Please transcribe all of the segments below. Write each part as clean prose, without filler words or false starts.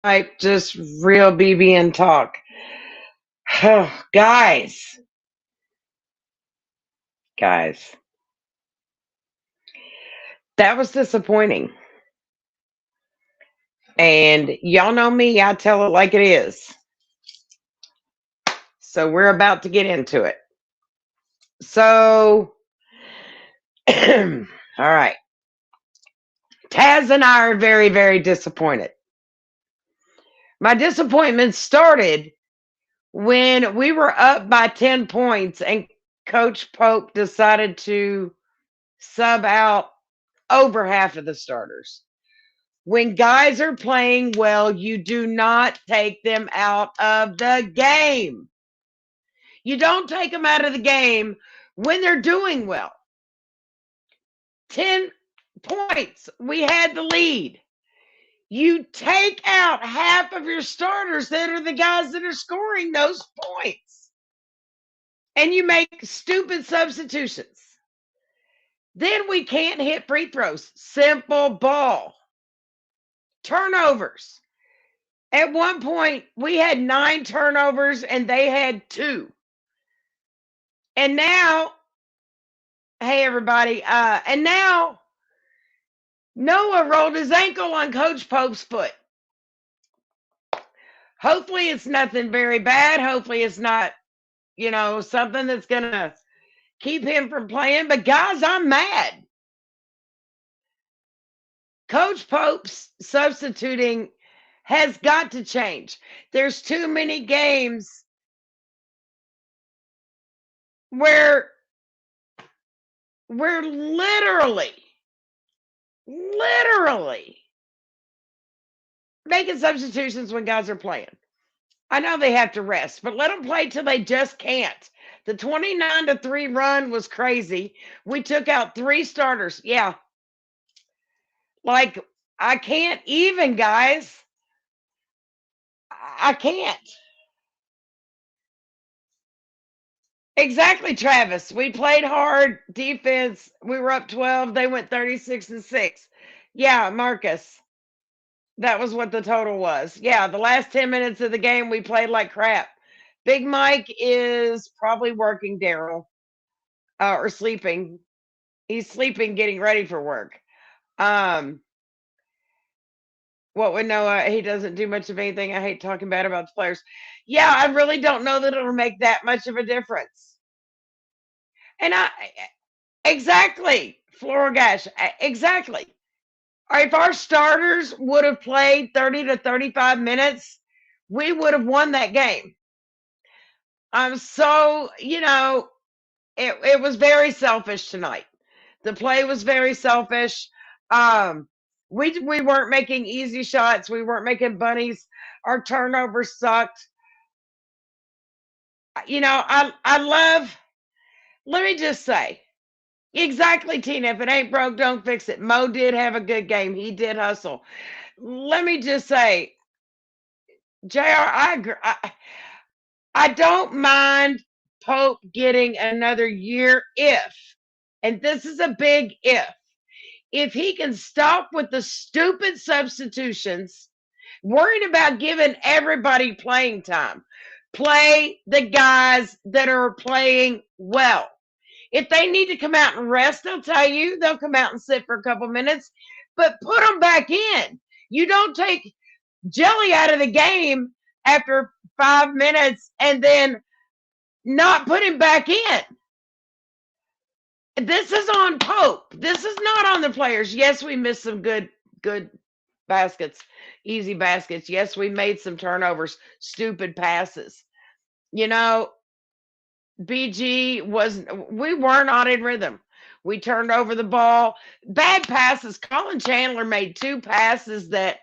Like just real BBN talk. Guys, guys, that was disappointing. And y'all know me, I tell it like it is. So we're about to get into it. So, all right. Taz and I are very, very disappointed. My disappointment started when we were up by 10 points and Coach Pope decided to sub out over half of the starters. When guys are playing well, you do not take them out of the game. You don't take them out of the game when they're doing well. 10 points. We had the lead. You take out half of your starters that are the guys that are scoring those points. And you make stupid substitutions. Then we can't hit free throws. Simple ball. Turnovers. At one point, we had 9 turnovers and they had 2. And now, hey everybody, and now Noah rolled his ankle on Coach Pope's foot. Hopefully it's nothing very bad. Hopefully it's not, something that's going to keep him from playing. But guys, I'm mad. Coach Pope's substituting has got to change. There's too many games where we're literally making substitutions when guys are playing. I know they have to rest, but let them play till they just can't. The 29-3 run was crazy. We took out 3 starters. Yeah. Like, I can't even, guys. I can't. Exactly, Travis. We played hard defense. We were up 12. They went 36-6. Yeah, Marcus. That was what the total was. Yeah, the last 10 minutes of the game, we played like crap. Big Mike is probably working, Daryl, or sleeping. He's sleeping, getting ready for work. Um, what would Noah? He doesn't do much of anything. I hate talking bad about the players. Yeah, I really don't know that it'll make that much of a difference. And exactly, Florigash, exactly. If our starters would have played 30 to 35 minutes, we would have won that game. So, it was very selfish tonight. The play was very selfish. We weren't making easy shots. We weren't making bunnies. Our turnovers sucked. I love. Let me just say, exactly, Tina. If it ain't broke, don't fix it. Mo did have a good game. He did hustle. Let me just say, Jr. I agree. I don't mind Pope getting another year and this is a big if he can stop with the stupid substitutions, worried about giving everybody playing time, play the guys that are playing well. If they need to come out and rest, I'll tell you, they'll come out and sit for a couple minutes, but put them back in. You don't take Jelly out of the game after 5 minutes and then not put him back in. This is on Pope. This is not on the players. Yes, we missed some good baskets, easy baskets. Yes, we made some turnovers, stupid passes. BG we were not in rhythm. We turned over the ball. Bad passes. Colin Chandler made 2 passes that,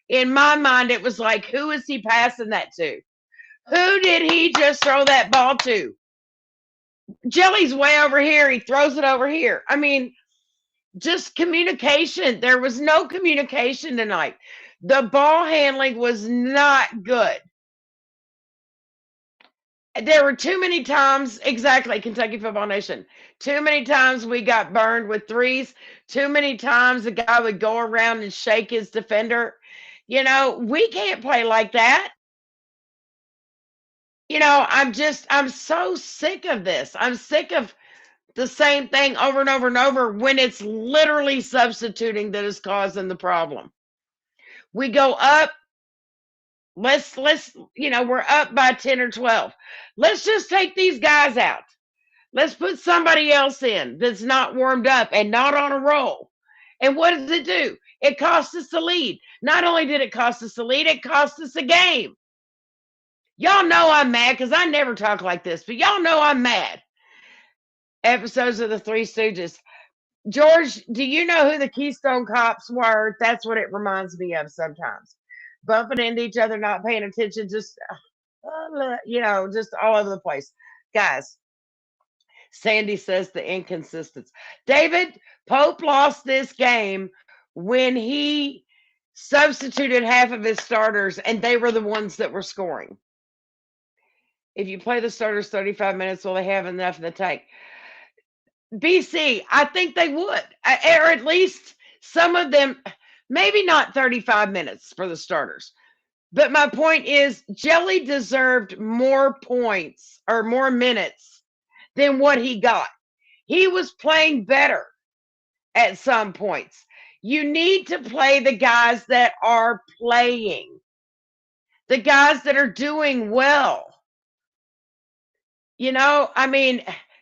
in my mind, it was like, who is he passing that to? Who did he just throw that ball to? Jelly's way over here. He throws it over here. I mean, just communication. There was no communication tonight. The ball handling was not good. There were too many times, exactly, Kentucky Football Nation. Too many times we got burned with threes. Too many times the guy would go around and shake his defender. We can't play like that. I'm so sick of this. I'm sick of the same thing over and over and over when it's literally substituting that is causing the problem. We go up, we're up by 10 or 12. Let's just take these guys out. Let's put somebody else in that's not warmed up and not on a roll. And what does it do? It costs us the lead. Not only did it cost us the lead, it cost us a game. Y'all know I'm mad because I never talk like this, but y'all know I'm mad. Episodes of the Three Stooges. George, do you know who the Keystone Cops were? That's what it reminds me of sometimes. Bumping into each other, not paying attention, just, just all over the place. Guys, Sandy says the inconsistency. David, Pope lost this game when he substituted half of his starters, and they were the ones that were scoring. If you play the starters 35 minutes, will they have enough in the tank? BC, I think they would, or at least some of them, maybe not 35 minutes for the starters. But my point is, Jelly deserved more points or more minutes than what he got. He was playing better at some points. You need to play the guys that are playing, the guys that are doing well.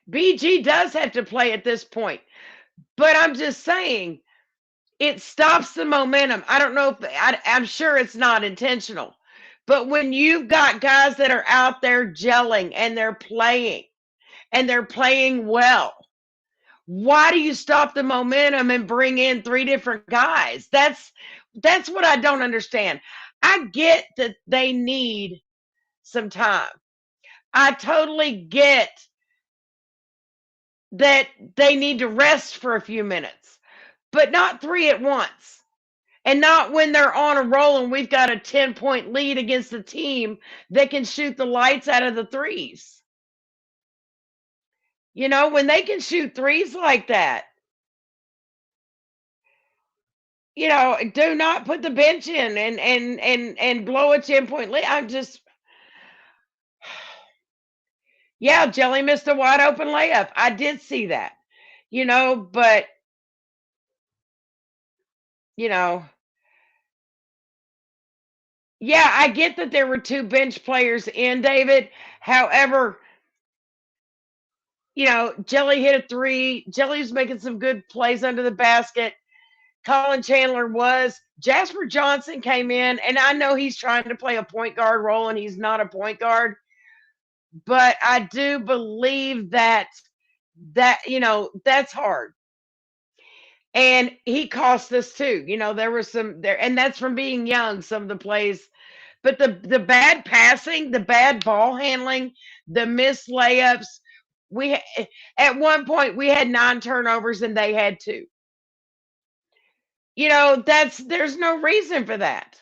BG does have to play at this point, but I'm just saying it stops the momentum. I don't know if I'm sure it's not intentional, but when you've got guys that are out there gelling and they're playing well, why do you stop the momentum and bring in three different guys? That's what I don't understand. I get that they need some time. I totally get that they need to rest for a few minutes, but not three at once. And not when they're on a roll and we've got a 10-point lead against a team that can shoot the lights out of the threes. When they can shoot threes like that, do not put the bench in and blow a 10-point lead. Yeah, Jelly missed a wide open layup. I did see that, but, yeah, I get that there were two bench players in, David. However, Jelly hit a three. Jelly was making some good plays under the basket. Colin Chandler was. Jasper Johnson came in, and I know he's trying to play a point guard role, and he's not a point guard. But I do believe that's hard. And he cost us too. There was some there, and that's from being young, some of the plays. But the bad passing, the bad ball handling, the missed layups. At one point we had 9 turnovers and they had 2. There's no reason for that.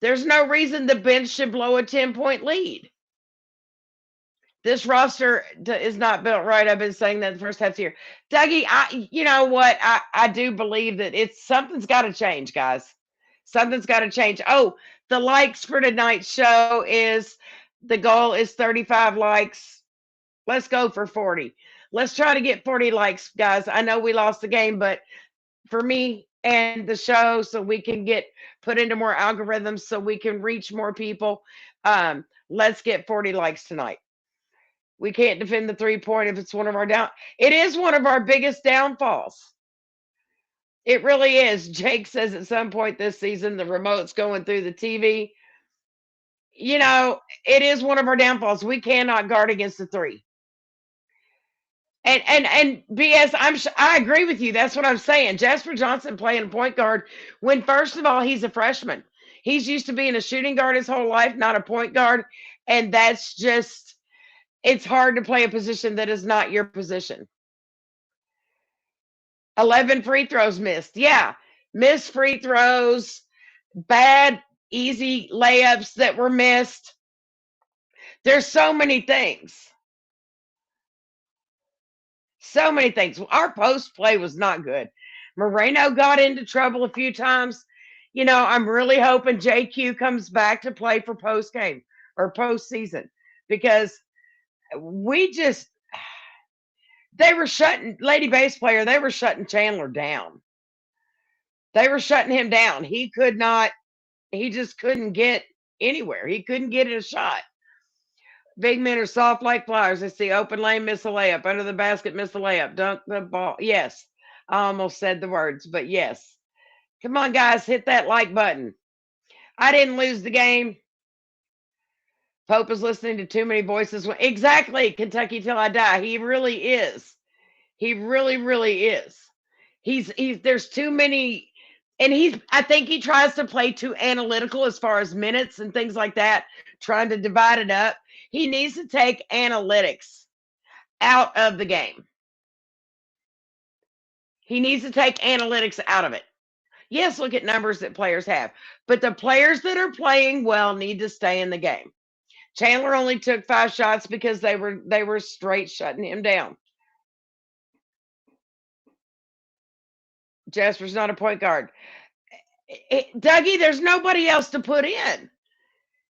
There's no reason the bench should blow a 10-point lead. This roster is not built right. I've been saying that the first half of the year. Dougie, you know what? I do believe that something's got to change, guys. Something's got to change. Oh, the likes for tonight's show the goal is 35 likes. Let's go for 40. Let's try to get 40 likes, guys. I know we lost the game, but for me and the show, so we can get put into more algorithms, so we can reach more people. Let's get 40 likes tonight. We can't defend the 3-point if it's one of our it is one of our biggest downfalls. It really is. Jake says at some point this season the remote's going through the TV. It is one of our downfalls. We cannot guard against the 3. And BS, I agree with you. That's what I'm saying. Jasper Johnson playing point guard when, first of all, he's a freshman. He's used to being a shooting guard his whole life, not a point guard. And that's just, it's hard to play a position that is not your position. 11 free throws missed. Yeah. Missed free throws, bad, easy layups that were missed. There's so many things. So many things. Our post play was not good. Moreno got into trouble a few times. I'm really hoping JQ comes back to play for post game or postseason because we just they were shutting Lady Bass player. They were shutting Chandler down. They were shutting him down. He could not. He just couldn't get anywhere. He couldn't get a shot. Big men are soft like flowers. I see open lane, miss a layup. Under the basket, miss a layup. Dunk the ball. Yes. I almost said the words, but yes. Come on, guys, hit that like button. I didn't lose the game. Pope is listening to too many voices. Exactly, Kentucky till I die. He really is. He really, really is. He's there's too many and I think he tries to play too analytical as far as minutes and things like that, trying to divide it up. He needs to take analytics out of the game. He needs to take analytics out of it. Yes, look at numbers that players have, but the players that are playing well need to stay in the game. Chandler only took 5 shots because they were straight shutting him down. Jasper's not a point guard. Dougie, there's nobody else to put in.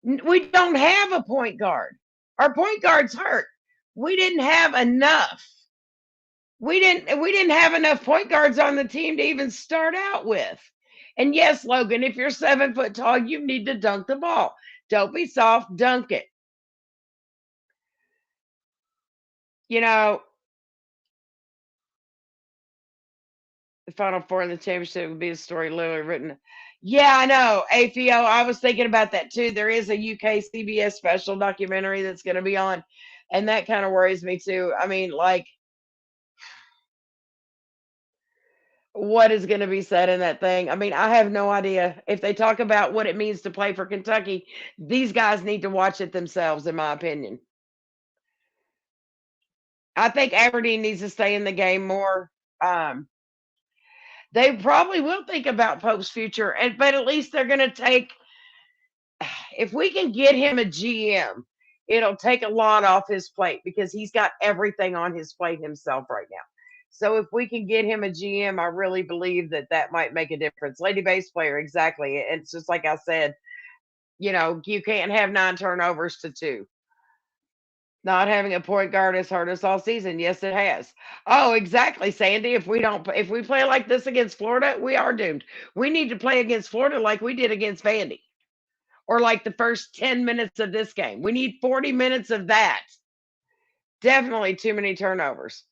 We don't have a point guard. Our point guard's hurt. We didn't have enough. We didn't have enough point guards on the team to even start out with. And yes, Logan, if you're 7 foot tall, you need to dunk the ball. Don't be soft, dunk it. The Final Four in the championship would be a story literally written. Yeah, I know. AFO, I was thinking about that too. There is a UK CBS special documentary that's going to be on, and that kind of worries me too. I mean, like, what is going to be said in that thing? I mean, I have no idea. If they talk about what it means to play for Kentucky, these guys need to watch it themselves, in my opinion. I think Aberdeen needs to stay in the game more. Um, they probably will think about Pope's future, but at least they're going to take. If we can get him a GM, it'll take a lot off his plate because he's got everything on his plate himself right now. So if we can get him a GM, I really believe that might make a difference. Lady Bass player, exactly. It's just like I said, you can't have 9 turnovers to 2. Not having a point guard has hurt us all season. Yes, it has. Oh, exactly, Sandy. If we play like this against Florida, we are doomed. We need to play against Florida like we did against Vandy, or like the first 10 minutes of this game. We need 40 minutes of that. Definitely too many turnovers.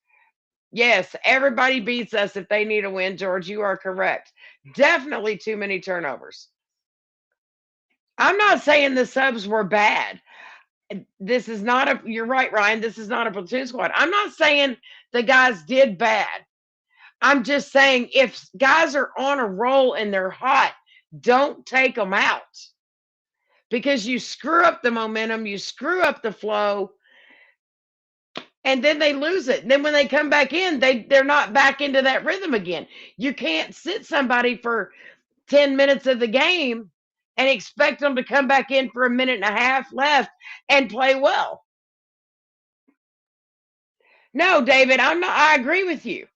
Yes, everybody beats us if they need a win, George. You are correct. Definitely too many turnovers. I'm not saying the subs were bad. You're right, Ryan. This is not a platoon squad. I'm not saying the guys did bad. I'm just saying if guys are on a roll and they're hot, don't take them out because you screw up the momentum, you screw up the flow, and then they lose it. Then when they come back in, they're not back into that rhythm again. You can't sit somebody for 10 minutes of the game and expect them to come back in for a minute and a half left and play well. No, David, I agree with you.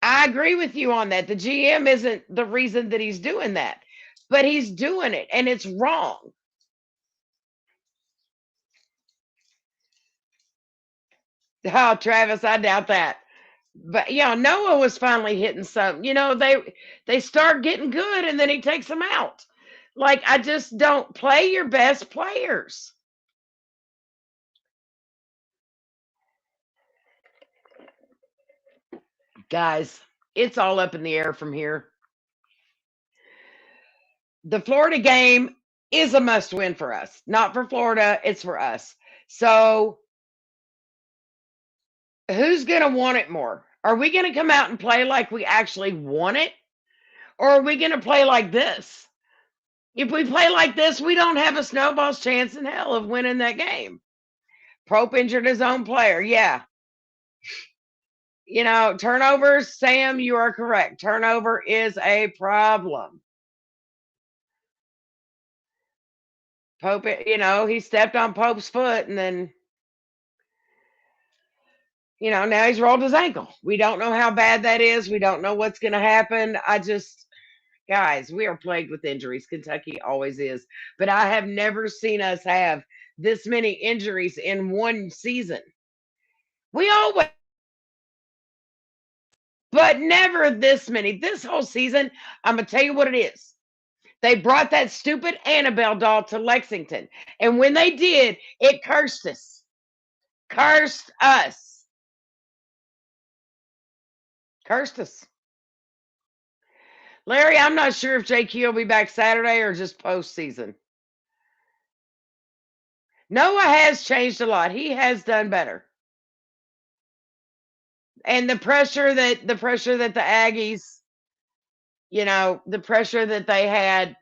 I agree with you on that. The GM isn't the reason that he's doing that, but he's doing it and it's wrong. Oh, Travis, I doubt that. But yeah, Noah was finally hitting some. They start getting good and then he takes them out. Like, I just don't play your best players. Guys, it's all up in the air from here. The Florida game is a must win for us. Not for Florida, it's for us. So, who's going to want it more? Are we going to come out and play like we actually want it? Or are we going to play like this? If we play like this, we don't have a snowball's chance in hell of winning that game. Pope injured his own player. Yeah. Turnovers, Sam, you are correct. Turnover is a problem. Pope, he stepped on Pope's foot and then, now he's rolled his ankle. We don't know how bad that is. We don't know what's going to happen. Guys, we are plagued with injuries. Kentucky always is. But I have never seen us have this many injuries in one season. We always, but never this many. This whole season, I'm going to tell you what it is. They brought that stupid Annabelle doll to Lexington. And when they did, it cursed us. Cursed us. Cursed us. Larry, I'm not sure if JQ will be back Saturday or just postseason. Noah has changed a lot. He has done better. And the pressure that the Aggies, the pressure that they had,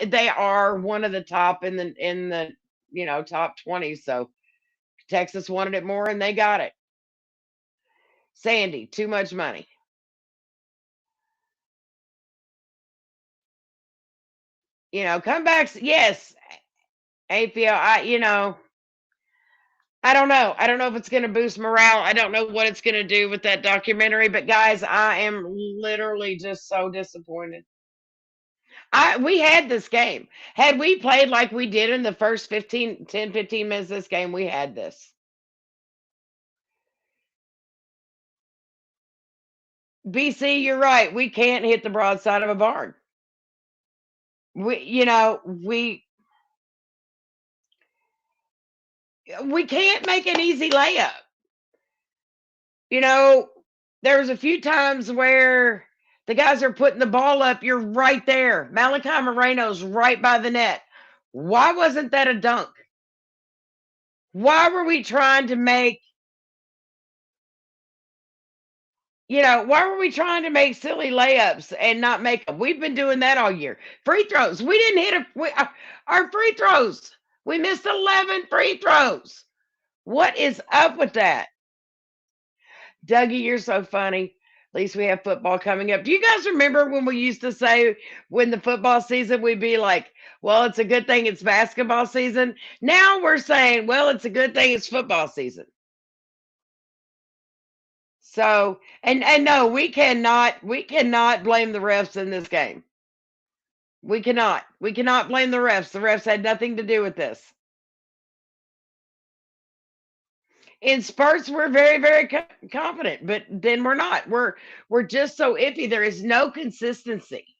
they are one of the top in the top 20. So Texas wanted it more and they got it. Sandy, too much money. Comebacks, yes. APL, I don't know. I don't know if it's going to boost morale. I don't know what it's going to do with that documentary, but guys, I am literally just so disappointed. We had this game. Had we played like we did in the first 15 minutes of this game, we had this. BC, you're right. We can't hit the broadside of a barn. We can't make an easy layup. You know, there was a few times where the guys are putting the ball up. You're right there. Malachi Moreno's right by the net. Why wasn't that a dunk? Why were we trying to make, why were we trying to make silly layups and not make them? We've been doing that all year. Free throws. We didn't hit our free throws. We missed 11 free throws. What is up with that? Dougie, you're so funny. At least we have football coming up. Do you guys remember when we used to say when the football season, we'd be like, well, it's a good thing it's basketball season. Now we're saying, well, it's a good thing it's football season. So, and no, we cannot blame the refs in this game. We cannot blame the refs. The refs had nothing to do with this. In spurts, we're very, very confident, but then we're not. We're just so iffy. There is no consistency.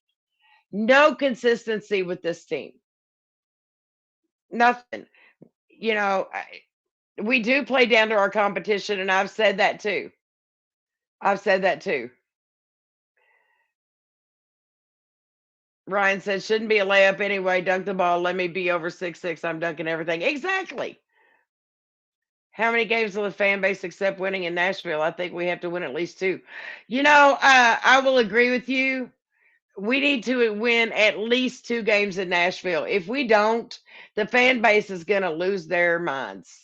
No consistency with this team. Nothing. We do play down to our competition, and I've said that too. I've said that too. Ryan says, shouldn't be a layup anyway. Dunk the ball. Let me be over 6'6". I'm dunking everything. Exactly. How many games will the fan base accept winning in Nashville? I think we have to win at least two. I will agree with you. We need to win at least two games in Nashville. If we don't, the fan base is going to lose their minds.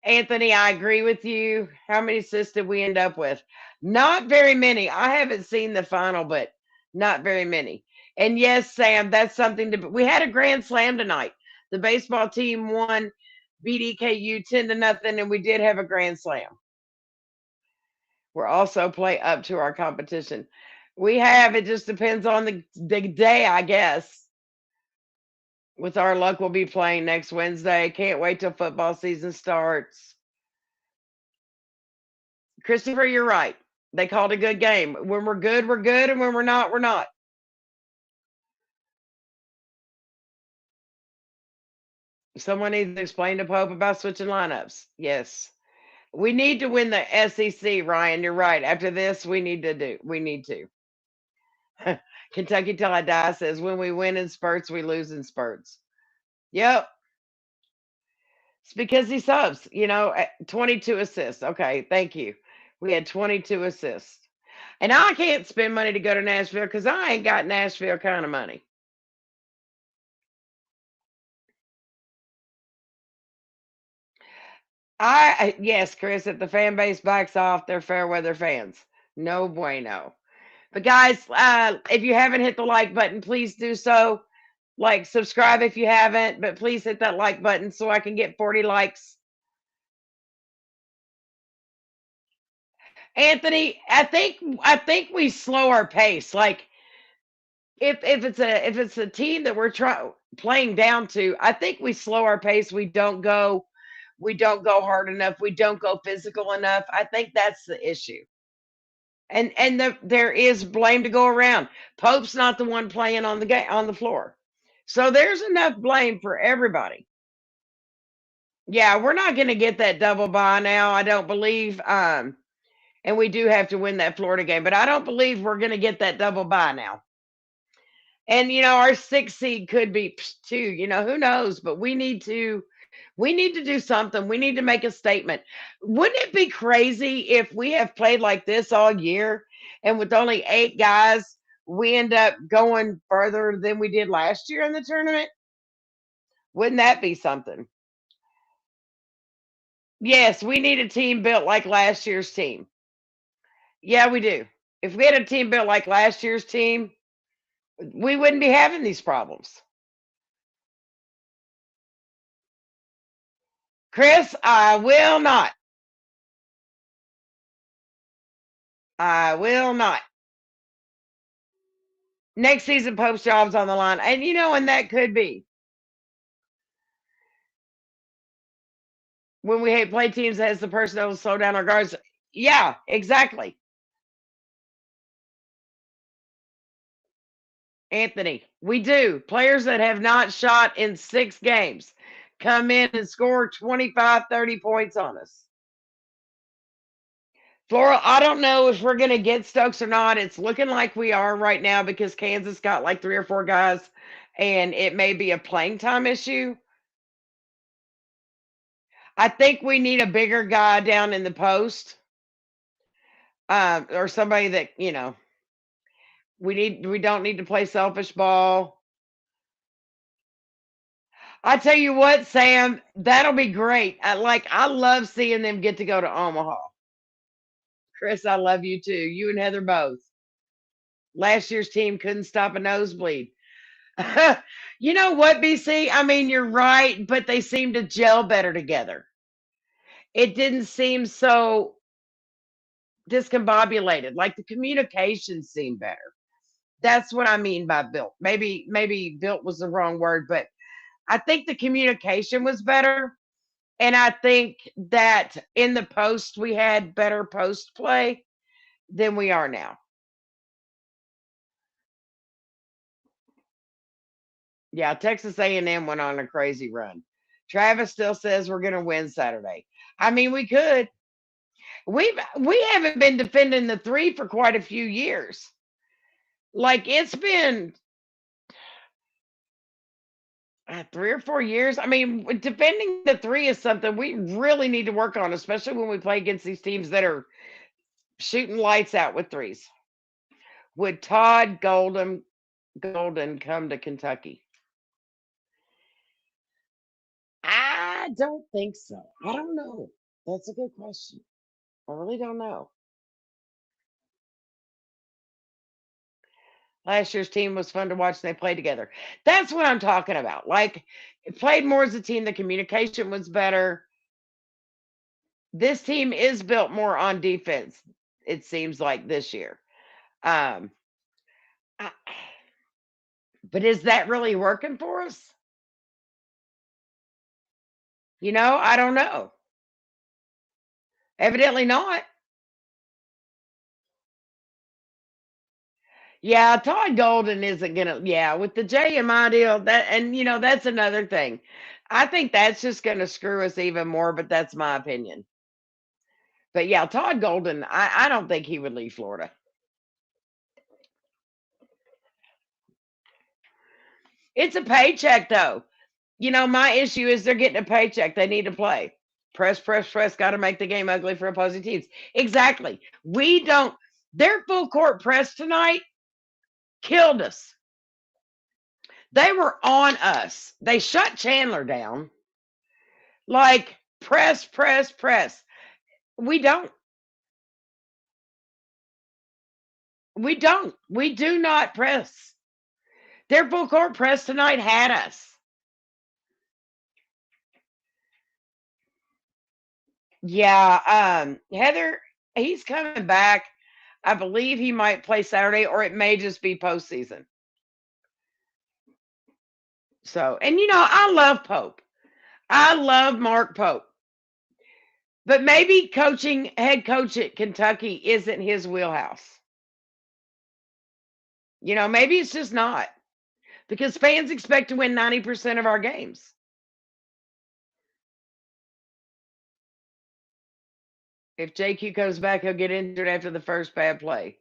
Anthony, I agree with you. How many assists did we end up with? Not very many. I haven't seen the final, but not very many. And yes, Sam, that's something to. We had a grand slam tonight. The baseball team won BDKU 10-0, and we did have a grand slam. We're also play up to our competition. We have. It just depends on the day, I guess. With our luck, we'll be playing next Wednesday. Can't wait till football season starts. Christopher, you're right. They called a good game. When we're good, we're good, and when we're not, we're not. Someone needs to explain to Pope about switching lineups. Yes. We need to win the SEC, Ryan. You're right. After this, we need to. Kentucky Till I Die says when we win in spurts, we lose in spurts. Yep. It's because he subs, 22 assists. Okay, thank you. We had 22 assists. And I can't spend money to go to Nashville because I ain't got Nashville kind of money. Yes, Chris, if the fan base backs off, they're fair weather fans. No bueno. But guys, if you haven't hit the like button, please do so. Like, subscribe if you haven't, but please hit that like button so I can get 40 likes. Anthony, I think we slow our pace. Like if it's a team that we're playing down to, I think we slow our pace. We don't go hard enough. We don't go physical enough. I think that's the issue. And there is blame to go around. Pope's not the one playing on the game on the floor. So there's enough blame for everybody. Yeah, we're not going to get that double bye now, I don't believe. And we do have to win that Florida game, but I don't believe we're going to get that double bye now. And our 6th seed could be too. Who knows? But we need to do something. We need to make a statement. Wouldn't it be crazy if we have played like this all year and with only 8 guys, we end up going further than we did last year in the tournament? Wouldn't that be something? Yes, we need a team built like last year's team. Yeah, we do. If we had a team built like last year's team, we wouldn't be having these problems. Chris, I will not. I will not. Next season, Pope's job's on the line. And that could be when we play teams that has the personnel to slow down our guards. Yeah, exactly. Anthony, we do. Players that have not shot in 6 games come in and score 25, 30 points on us. Flora, I don't know if we're going to get Stokes or not. It's looking like we are right now because Kansas got like 3 or 4 guys, and it may be a playing time issue. I think we need a bigger guy down in the post, or somebody that we don't need to play selfish ball. I tell you what, Sam, that'll be great. I love seeing them get to go to Omaha. Chris, I love you too. You and Heather both. Last year's team couldn't stop a nosebleed. You know what, BC? I mean, you're right, but they seem to gel better together. It didn't seem so discombobulated. Like the communication seemed better. That's what I mean by built. Maybe built was the wrong word, but I think the communication was better. And I think that in the post we had better post play than we are now. Yeah, Texas A&M went on a crazy run. Travis still says we're going to win Saturday. I mean, we could. We haven't been defending the 3 for quite a few years. Like it's been 3 or 4 years. I mean, defending the 3 is something we really need to work on, especially when we play against these teams that are shooting lights out with threes. Would Todd Golden come to Kentucky? I don't think so. I don't know. That's a good question. I really don't know. Last year's team was fun to watch and they played together. That's what I'm talking about. Like, it played more as a team. The communication was better. This team is built more on defense, it seems like this year. Um, I- but is that really working for us? I don't know. Evidently not. Yeah, Todd Golden isn't gonna. Yeah, with the JMI deal, and that's another thing. I think that's just gonna screw us even more. But that's my opinion. But yeah, Todd Golden, I don't think he would leave Florida. It's a paycheck though. My issue is they're getting a paycheck. They need to play. Press, press, press. Got to make the game ugly for opposing teams. Exactly. We don't. Their full court press tonight killed us. They were on us. They shut Chandler down. Like press, press, press. We don't. We don't. We do not press. Their full court press tonight had us. Yeah. Heather He's coming back. I believe he might play Saturday, or it may just be postseason. So, and I love Pope. I love Mark Pope. But maybe head coach at Kentucky isn't his wheelhouse. Maybe it's just not, because fans expect to win 90% of our games. If JQ comes back, he'll get injured after the first bad play.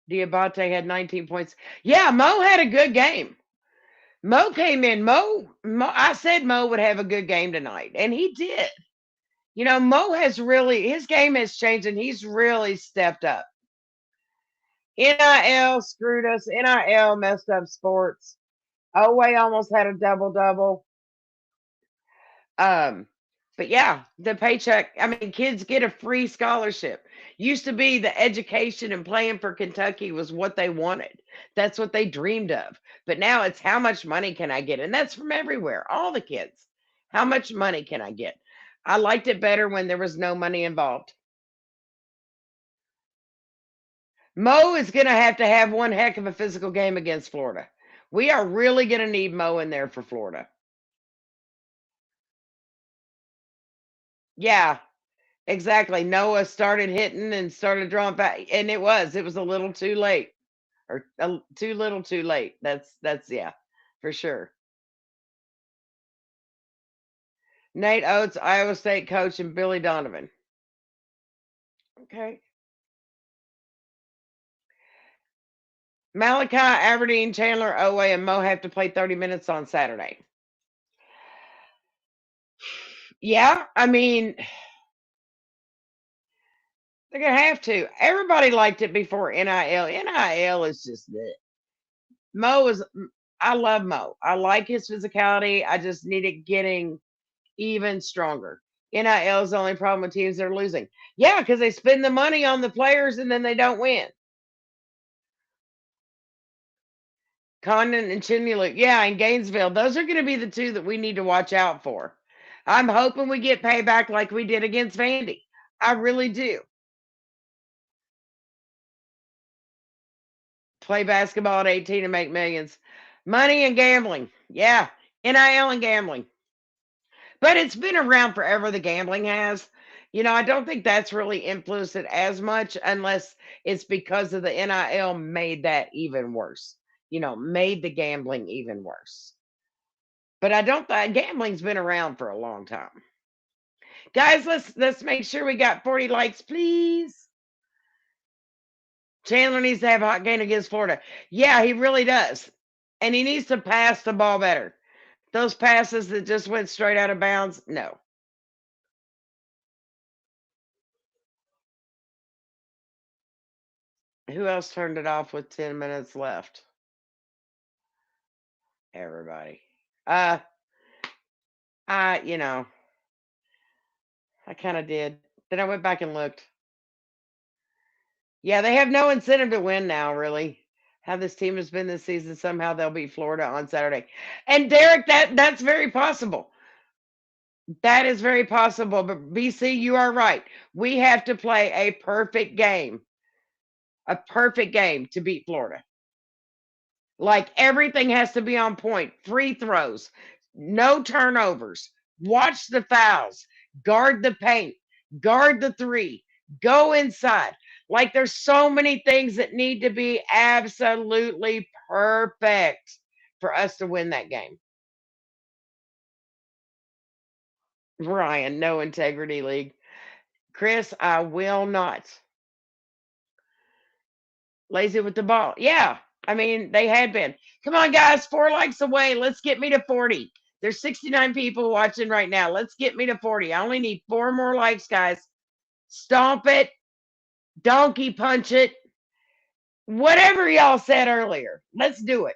Diabate had 19 points. Yeah, Mo had a good game. Mo came in. Mo, I said Mo would have a good game tonight, and he did. Mo has really, his game has changed, and he's really stepped up. NIL screwed us. NIL messed up sports. Oway almost had a double double. Um, but yeah, the paycheck. I mean, kids get a free scholarship. Used to be the education and playing for Kentucky was what they wanted. That's what they dreamed of. But now it's how much money can I get? And that's from everywhere, all the kids. How much money can I get? I liked it better when there was no money involved. Mo is going to have one heck of a physical game against Florida. We are really going to need Mo in there for Florida. Yeah, exactly. Noah started hitting and started drawing back, and it was a little too late, or too little, too late. That's yeah, for sure. Nate Oates, Iowa State coach, and Billy Donovan. Okay. Malachi, Aberdeen, Chandler, Oway, and Mo have to play 30 minutes on Saturday. Yeah, I mean, they're gonna have to. Everybody liked it before NIL. NIL is just it. Mo is. I love Mo. I like his physicality. I just need it getting even stronger. NIL is the only problem with teams that are losing. Yeah, because they spend the money on the players and then they don't win. Condon and Chinulu. Yeah, and Gainesville. Those are going to be the two that we need to watch out for. I'm hoping we get payback like we did against Vandy. I really do. Play basketball at 18 and make millions. Money and gambling. Yeah, NIL and gambling. But it's been around forever, the gambling has. I don't think that's really influenced it as much, unless it's because of the NIL made that even worse. Made the gambling even worse. But I don't think gambling's been around for a long time. Guys, let's make sure we got 40 likes, please. Chandler needs to have a hot game against Florida. Yeah, he really does. And he needs to pass the ball better. Those passes that just went straight out of bounds, no. Who else turned it off with 10 minutes left? Everybody. Uh, I, I kind of did. Then I went back and looked. Yeah, they have no incentive to win now, really. How this team has been this season, somehow they'll beat Florida on Saturday. And Derek, that's very possible. That is very possible. But BC, you are right. We have to play a perfect game to beat Florida. Like everything has to be on point. Free throws, no turnovers, watch the fouls, guard the paint, guard the three, go inside. Like there's so many things that need to be absolutely perfect for us to win that game. Ryan, no integrity league. Chris, I will not. Lazy with the ball. Yeah. I mean, they had been. Come on, guys. 4 likes away. Let's get me to 40. There's 69 people watching right now. Let's get me to 40. I only need 4 more likes, guys. Stomp it. Donkey punch it. Whatever y'all said earlier. Let's do it.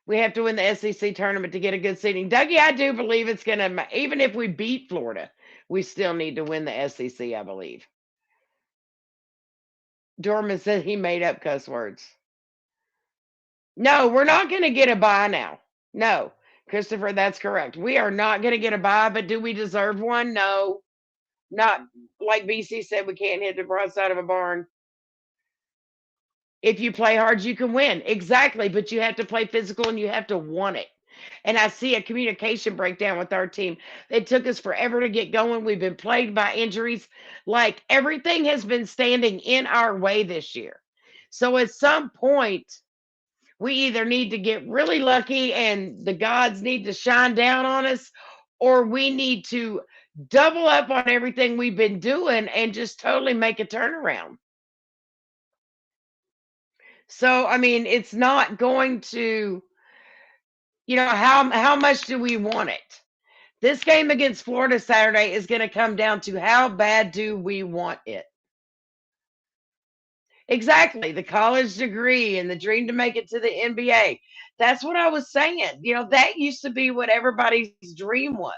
We have to win the SEC tournament to get a good seeding. Dougie, I do believe it's going to, even if we beat Florida, we still need to win the SEC, I believe. Dorman said he made up cuss words. No, we're not going to get a bye now. No, Christopher, that's correct. We are not going to get a bye, but do we deserve one? No. Not like BC said, we can't hit the broadside of a barn. If you play hard, you can win. Exactly, but you have to play physical and you have to want it. And I see a communication breakdown with our team. It took us forever to get going. We've been plagued by injuries. Like everything has been standing in our way this year. So at some point, we either need to get really lucky and the gods need to shine down on us, or we need to double up on everything we've been doing and just totally make a turnaround. So, I mean, it's not going to, how much do we want it? This game against Florida Saturday is going to come down to how bad do we want it? Exactly, the college degree and the dream to make it to the NBA. That's what I was saying. That used to be what everybody's dream was.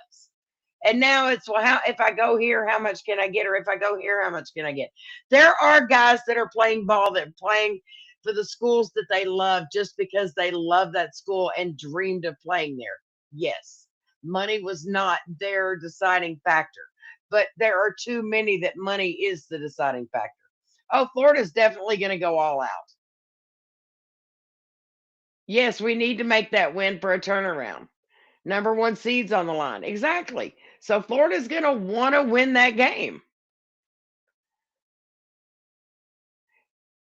And now it's, well, how if I go here, how much can I get? Or if I go here, how much can I get? There are guys that are playing ball that are playing for the schools that they love just because they love that school and dreamed of playing there. Yes, money was not their deciding factor, but there are too many that money is the deciding factor. Oh, Florida's definitely going to go all out. Yes, we need to make that win for a turnaround. Number one seeds on the line. Exactly. So Florida's going to want to win that game.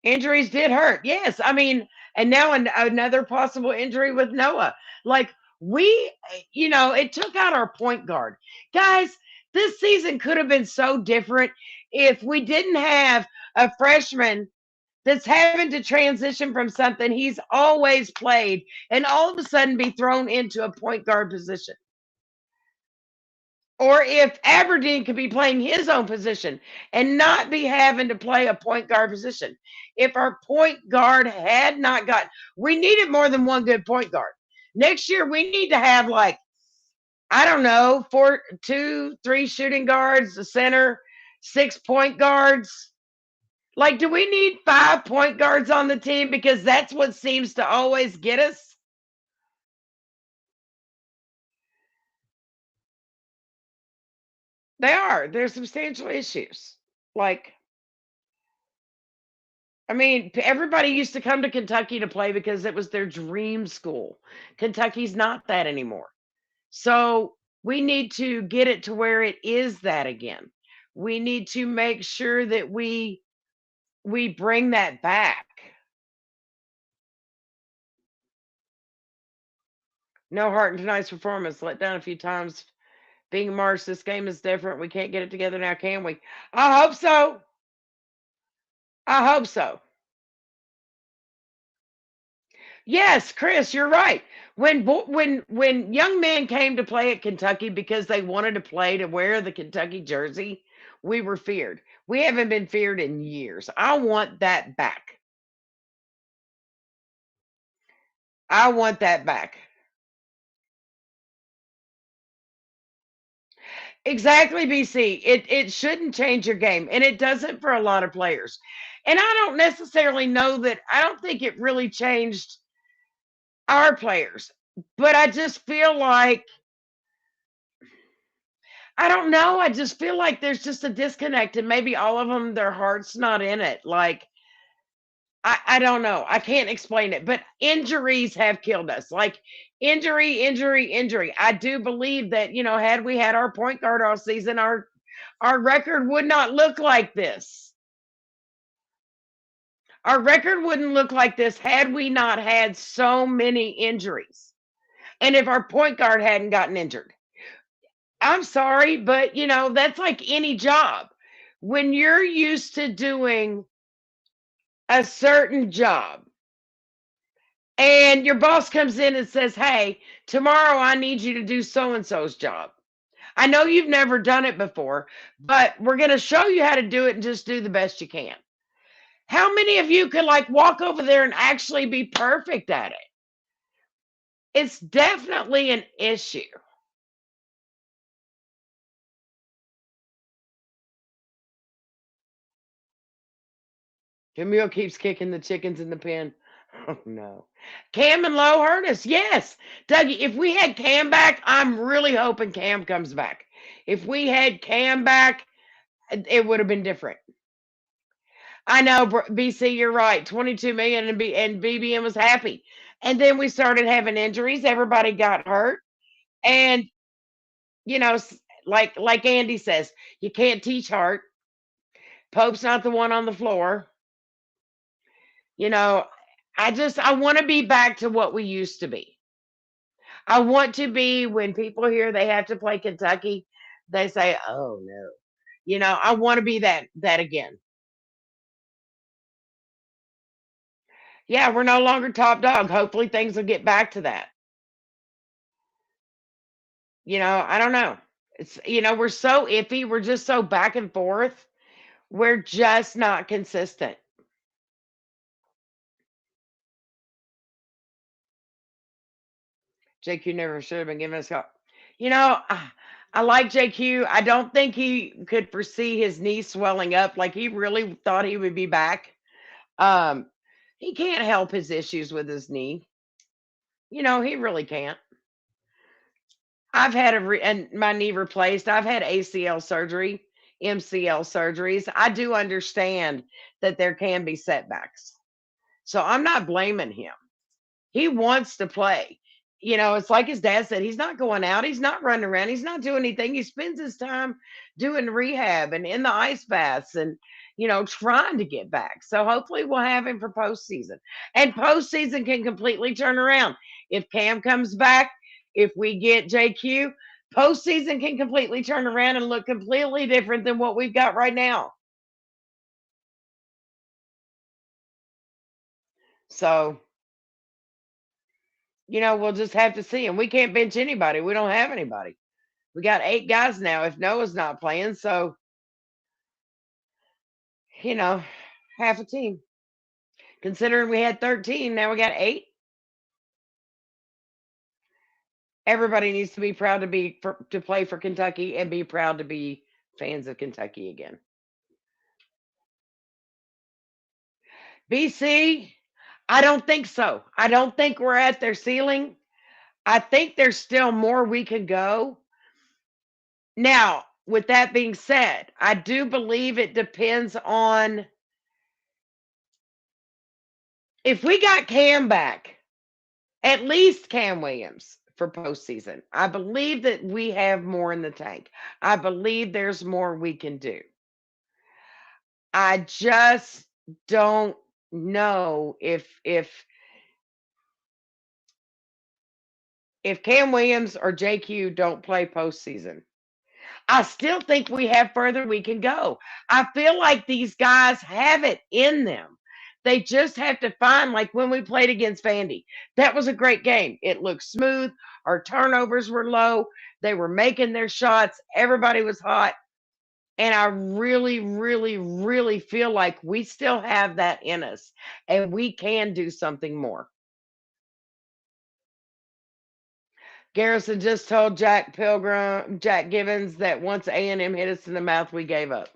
Injuries did hurt. Yes. I mean, and now another possible injury with Noah. Like, it took out our point guard. Guys, this season could have been so different if we didn't have a freshman that's having to transition from something he's always played and all of a sudden be thrown into a point guard position. Or if Aberdeen could be playing his own position and not be having to play a point guard position. If our point guard had not got, we needed more than one good point guard. Next year, we need to have like, I don't know, 3 shooting guards, a center, 6 point guards. Like, do we need 5 point guards on the team? Because that's what seems to always get us. They are. There's substantial issues. Like, I mean, everybody used to come to Kentucky to play because it was their dream school. Kentucky's not that anymore. So we need to get it to where it is that again. We need to make sure that we bring that back. No heart in tonight's performance. Let down a few times. Being March, this game is different. We can't get it together now, can we? I hope so. I hope so. Yes, Chris, you're right. When young men came to play at Kentucky because they wanted to play to wear the Kentucky jersey, we were feared. We haven't been feared in years. I want that back. I want that back. Exactly, BC. It shouldn't change your game, and it doesn't for a lot of players. And I don't necessarily know that. I don't think it really changed our players, but I just feel like I don't know. I just feel like there's just a disconnect, and maybe all of them, their heart's not in it. Like, I don't know. I can't explain it, but injuries have killed us. Like, injury, injury, injury. I do believe that, had we had our point guard all season, our record would not look like this. Our record wouldn't look like this had we not had so many injuries. And if our point guard hadn't gotten injured. I'm sorry, but that's like any job. When you're used to doing a certain job and your boss comes in and says, "Hey, tomorrow I need you to do so and so's job. I know you've never done it before, but we're going to show you how to do it and just do the best you can." How many of you could like walk over there and actually be perfect at it? It's definitely an issue. Camille keeps kicking the chickens in the pen. Oh no. Cam and Lowe hurt us. Yes. Dougie, if we had Cam back, I'm really hoping Cam comes back. If we had Cam back, it would have been different. I know, BC, you're right. 22 million and BBM was happy. And then we started having injuries. Everybody got hurt. And you know, like Andy says, you can't teach heart. Pope's not the one on the floor. You know, I want to be back to what we used to be. I want to be when people hear they have to play Kentucky, they say, "Oh no." I want to be that again. Yeah, we're no longer top dog. Hopefully things will get back to that. I don't know. We're so iffy. We're just so back and forth. We're just not consistent. JQ never should have been given us call. I like JQ. I don't think he could foresee his knee swelling up. Like he really thought he would be back. Um, he can't help his issues with his knee. He really can't. I've had and my knee replaced. I've had ACL surgery, MCL surgeries. I do understand that there can be setbacks. So I'm not blaming him. He wants to play. It's like his dad said, he's not going out, he's not running around, he's not doing anything. He spends his time doing rehab and in the ice baths and trying to get back. So hopefully we'll have him for postseason. And postseason can completely turn around. If Cam comes back, if we get JQ, postseason can completely turn around and look completely different than what we've got right now. So we'll just have to see. And we can't bench anybody. We don't have anybody. We got 8 guys now if Noah's not playing. So, you know, half a team. Considering we had 13, now we got 8. Everybody needs to be proud to play for Kentucky and be proud to be fans of Kentucky again. BC, I don't think so. I don't think we're at their ceiling. I think there's still more we can go. Now, with that being said, I do believe it depends on if we got Cam back, at least Cam Williams for postseason. I believe that we have more in the tank. I believe there's more we can do. I just don't know if Cam Williams or JQ don't play postseason. I still think we have further we can go. I feel like these guys have it in them. They just have to find, like when we played against Vandy, that was a great game. It looked smooth. Our turnovers were low. They were making their shots. Everybody was hot. And I really, really, really feel like we still have that in us and we can do something more. Garrison just told Jack Givens that once A&M hit us in the mouth, we gave up.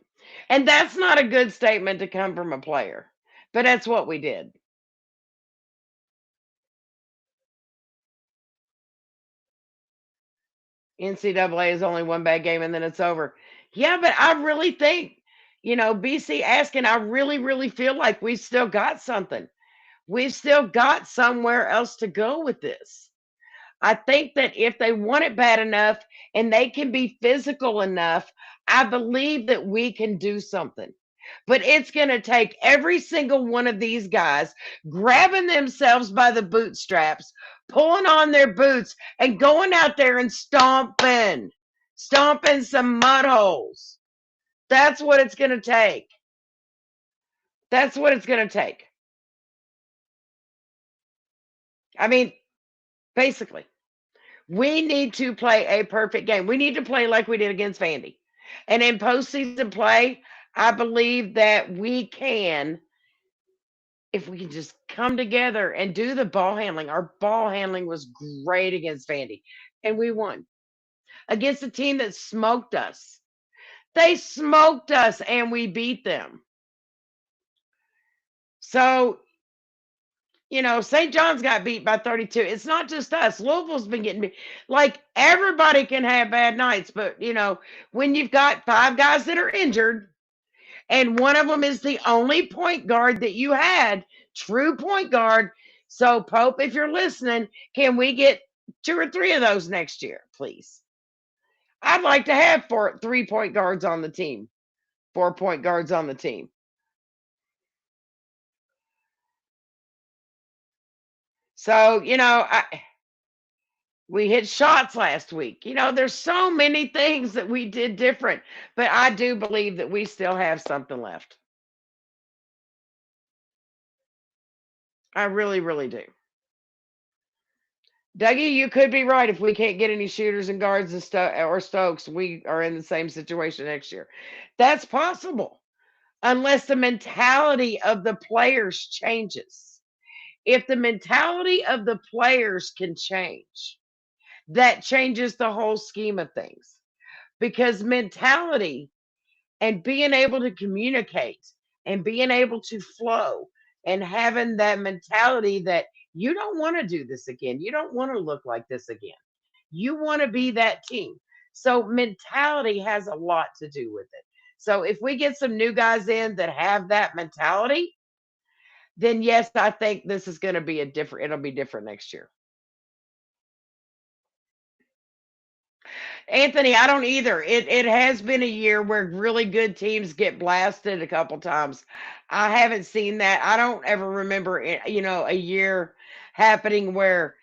And that's not a good statement to come from a player, but that's what we did. NCAA is only one bad game and then it's over. Yeah, but I really think, BC asking, I really, really feel like we've still got something. We've still got somewhere else to go with this. I think that if they want it bad enough and they can be physical enough, I believe that we can do something. But it's going to take every single one of these guys grabbing themselves by the bootstraps, pulling on their boots, and going out there and stomping some mud holes. That's what it's going to take. That's what it's going to take. I mean, basically. We need to play a perfect game. We need to play like we did against Vandy. And in postseason play, I believe that we can, if we can just come together and do the ball handling. Our ball handling was great against Vandy, and we won against a team that smoked us. They smoked us, and we beat them. So St. John's got beat by 32. It's not just us. Louisville's been getting beat. Like everybody can have bad nights, but when you've got five guys that are injured and one of them is the only point guard that you had, true point guard. So Pope, if you're listening, can we get two or three of those next year, please? I'd like to have 3-point guards on the team, 4-point guards on the team. So, we hit shots last week. There's so many things that we did different, but I do believe that we still have something left. I really, really do. Dougie, you could be right. If we can't get any shooters and guards and or Stokes, we are in the same situation next year. That's possible, unless the mentality of the players changes. If the mentality of the players can change, that changes the whole scheme of things. Because mentality and being able to communicate and being able to flow and having that mentality that you don't want to do this again. You don't want to look like this again. You want to be that team. So mentality has a lot to do with it. So if we get some new guys in that have that mentality, then yes, I think this is going to be it'll be different next year. Anthony, I don't either. It has been a year where really good teams get blasted a couple times. I haven't seen that. I don't ever remember a year happening where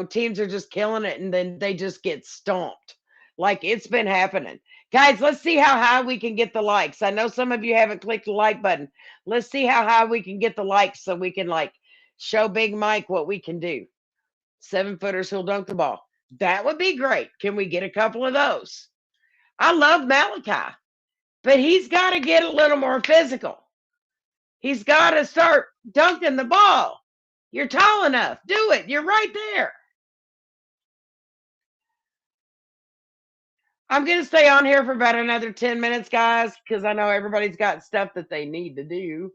teams are just killing it and then they just get stomped. Like it's been happening. Guys, let's see how high we can get the likes. I know some of you haven't clicked the like button. Let's see how high we can get the likes so we can show Big Mike what we can do. 7-footers who'll dunk the ball. That would be great. Can we get a couple of those? I love Malachi, but he's got to get a little more physical. He's got to start dunking the ball. You're tall enough. Do it. You're right there. I'm going to stay on here for about another 10 minutes, guys, because I know everybody's got stuff that they need to do.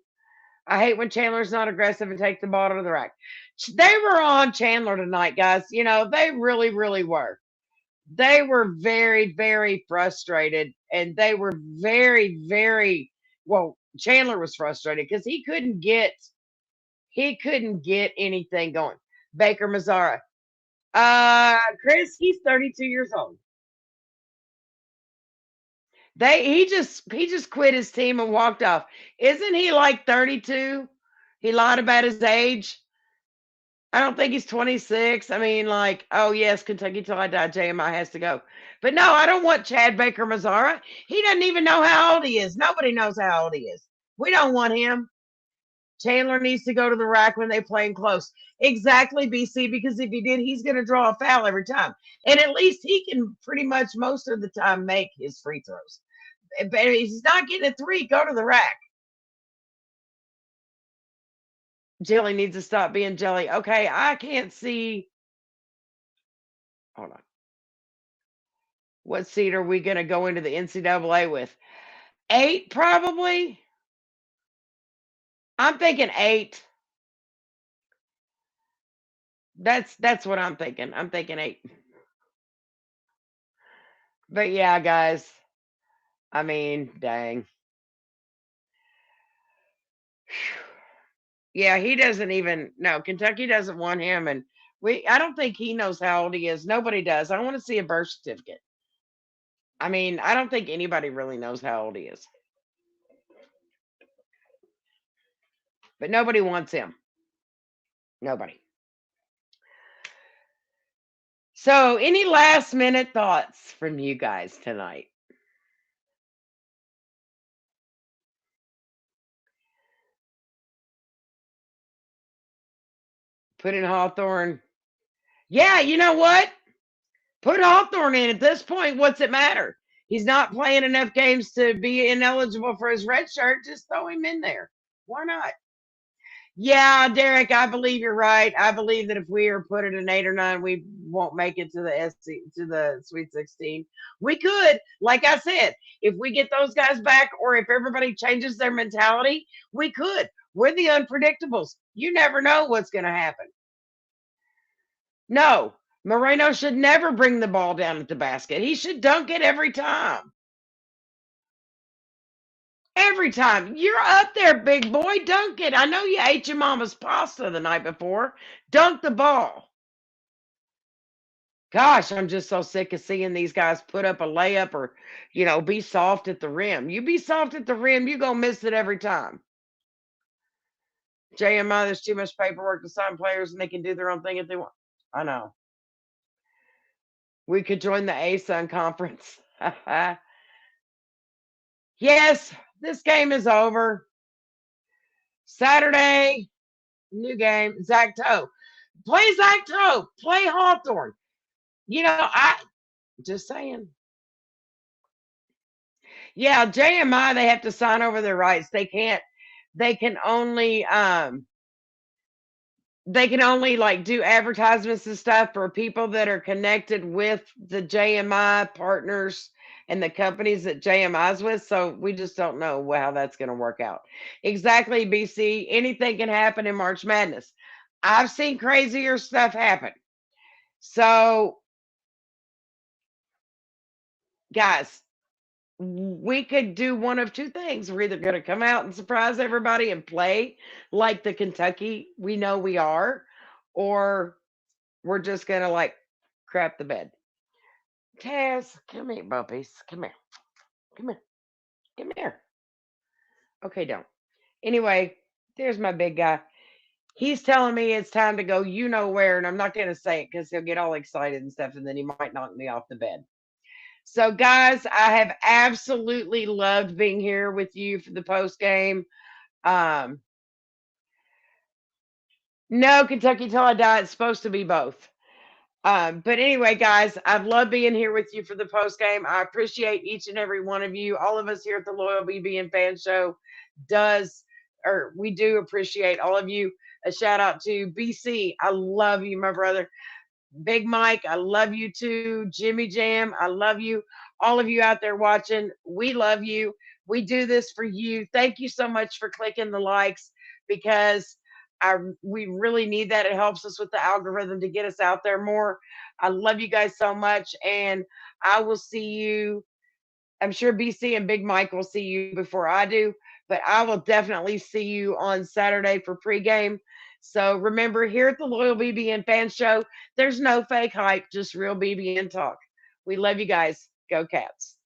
I hate when Chandler's not aggressive and takes the ball to the rack. They were on Chandler tonight, guys. They really, really were. They were very, very frustrated, and they were very, very well. Chandler was frustrated because he couldn't get anything going. Baker Mazzara, Chris, he's 32 years old. He just quit his team and walked off. Isn't he like 32? He lied about his age. I don't think he's 26. I mean, oh yes, Kentucky till I die, JMI has to go. But no, I don't want Chad Baker Mazzara. He doesn't even know how old he is. Nobody knows how old he is. We don't want him. Chandler needs to go to the rack when they playing close. Exactly, BC, because if he did, he's going to draw a foul every time. And at least he can pretty much most of the time make his free throws. But if he's not getting a three, go to the rack. Jelly needs to stop being jelly. Okay, I can't see. Hold on. What seed are we going to go into the NCAA with? 8, probably. I'm thinking 8. That's what I'm thinking. I'm thinking 8. But yeah, guys. I mean, dang. Yeah, he doesn't even no, Kentucky doesn't want him, and I don't think he knows how old he is. Nobody does. I want to see a birth certificate. I mean, I don't think anybody really knows how old he is. But nobody wants him. Nobody. So, any last minute thoughts from you guys tonight? Put in Hawthorne. Yeah, you know what? Put Hawthorne in at this point. What's it matter? He's not playing enough games to be ineligible for his red shirt. Just throw him in there. Why not? Yeah, Derek, I believe you're right. I believe that if we are put at an 8 or 9, we won't make it to the to the Sweet 16. We could, like I said, if we get those guys back, or if everybody changes their mentality, we could. We're the unpredictables. You never know what's going to happen. No, Moreno should never bring the ball down at the basket. He should dunk it every time. Every time. You're up there, big boy. Dunk it. I know you ate your mama's pasta the night before. Dunk the ball. Gosh, I'm just so sick of seeing these guys put up a layup or, be soft at the rim. You be soft at the rim, you gonna miss it every time. JMI, there's too much paperwork to sign players and they can do their own thing if they want. I know. We could join the ASUN conference. Yes, this game is over. Saturday, new game. Zach Toe. Play Zach Toe. Play Hawthorne. I just saying. Yeah, JMI, they have to sign over their rights. They can only like do advertisements and stuff for people that are connected with the JMI partners and the companies that JMI's with. So we just don't know how that's going to work out. Exactly, BC. Anything can happen in March Madness. I've seen crazier stuff happen. So, guys, we could do one of two things. We're either going to come out and surprise everybody and play like the Kentucky we know we are, or we're just going to like crap the bed. Taz, come here, puppies. Come here. Come here. Come here. Okay, don't. Anyway, there's my big guy. He's telling me it's time to go you know where, and I'm not going to say it because he'll get all excited and stuff, and then he might knock me off the bed. So, guys, I have absolutely loved being here with you for the post game. Um, no, Kentucky Till I Die. It's supposed to be both. But anyway, guys, I've loved being here with you for the post game. I appreciate each and every one of you. All of us here at the Loyal BB and Fan Show does, or we do appreciate all of you. A shout out to BC. I love you, my brother. Big Mike, I love you too. Jimmy Jam, I love you. All of you out there watching, we love you. We do this for you. Thank you so much for clicking the likes because we really need that. It helps us with the algorithm to get us out there more. I love you guys so much, and I will see you. I'm sure BC and Big Mike will see you before I do, but I will definitely see you on Saturday for pregame. So remember, here at the Loyal BBN Fan Show, there's no fake hype, just real BBN talk. We love you guys. Go Cats.